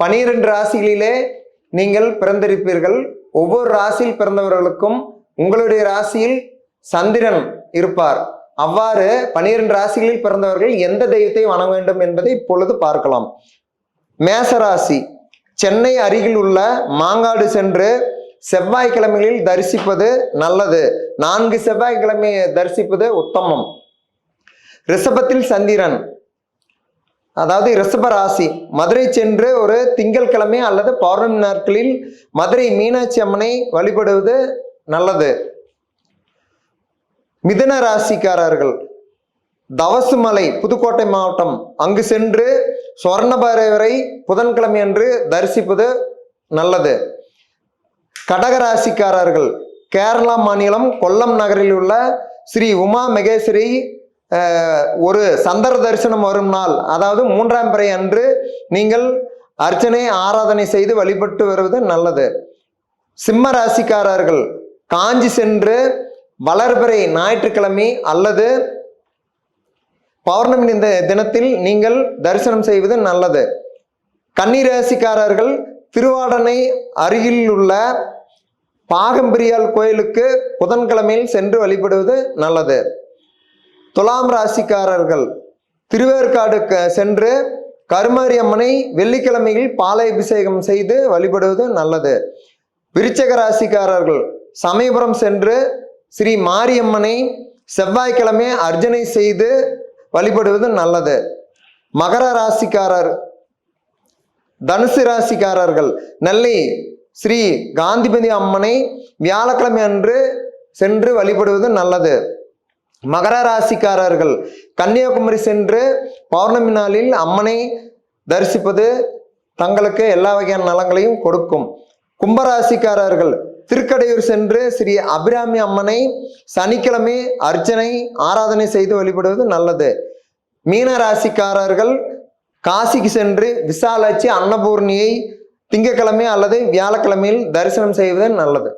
12 ராசிகளிலே நீங்கள் பிறந்திருப்பீர்கள். ஒவ்வொரு ராசியில் பிறந்தவர்களுக்கும் உங்களுடைய ராசியில் சந்திரன் இருப்பார். அவ்வாறு 12 ராசிகளில் பிறந்தவர்கள் எந்த தெய்வத்தை வணங்க வேண்டும் என்பதை இப்பொழுது பார்க்கலாம். மேசராசி, சென்னை அருகில் உள்ள மாங்காடு சென்று செவ்வாய்க்கிழமைகளில் தரிசிப்பது நல்லது. 4 செவ்வாய்க்கிழமை தரிசிப்பது உத்தமம். ரிஷபத்தில் சந்திரன், அதாவது ரிஷப ராசி, மதுரை சென்று ஒரு திங்கட்கிழமை அல்லது பௌர்ணமி நாட்களில் மதுரை மீனாட்சி அம்மனை வழிபடுவது நல்லது. மிதுன ராசிக்காரர்கள், தவசுமலை, புதுக்கோட்டை மாவட்டம், அங்கு சென்று சொர்ணபைரவரை புதன்கிழமை அன்று தரிசிப்பது நல்லது. கடகராசிக்காரர்கள், கேரளா மாநிலம் கொல்லம் நகரில் உள்ள ஸ்ரீ உமா மகேஸ்வரி ஒரு சந்திர தரிசனம் வரும் நாள், அதாவது 3ஆம் பிறை அன்று நீங்கள் அர்ச்சனை ஆராதனை செய்து வழிபட்டு வருவது நல்லது. சிம்ம ராசிக்காரர்கள், காஞ்சி சென்று வளர்பிறை ஞாயிற்றுக்கிழமை அல்லது பௌர்ணமி இந்த தினத்தில் நீங்கள் தரிசனம் செய்வது நல்லது. கன்னி ராசிக்காரர்கள், திருவாடனை அருகில் உள்ள பாகம்பிரியால் கோயிலுக்கு புதன்கிழமையில் சென்று வழிபடுவது நல்லது. துலாம் ராசிக்காரர்கள், திருவேற்காடு சென்று கருமாரி அம்மனை வெள்ளிக்கிழமையில் பாலை அபிஷேகம் செய்து வழிபடுவது நல்லது. விருச்சக ராசிக்காரர்கள், சமயபுரம் சென்று ஸ்ரீ மாரியம்மனை செவ்வாய்க்கிழமை அர்ச்சனை செய்து வழிபடுவது நல்லது. மகர ராசிக்காரர், தனுசு ராசிக்காரர்கள், நெல்லை ஸ்ரீ காந்திபதி அம்மனை வியாழக்கிழமை அன்று சென்று வழிபடுவது நல்லது. மகர ராசிக்காரர்கள், கன்னியாகுமரி சென்று பௌர்ணமி நாளில் அம்மனை தரிசிப்பது தங்களுக்கு எல்லா வகையான நலங்களையும் கொடுக்கும். கும்பராசிக்காரர்கள், திருக்கடையூர் சென்று ஸ்ரீ அபிராமி அம்மனை சனிக்கிழமை அர்ச்சனை ஆராதனை செய்து வழிபடுவது நல்லது. மீன ராசிக்காரர்கள், காசிக்கு சென்று விசாலாட்சி அன்னபூர்ணியை திங்கட்கிழமை அல்லது வியாழக்கிழமையில் தரிசனம் செய்வது நல்லது.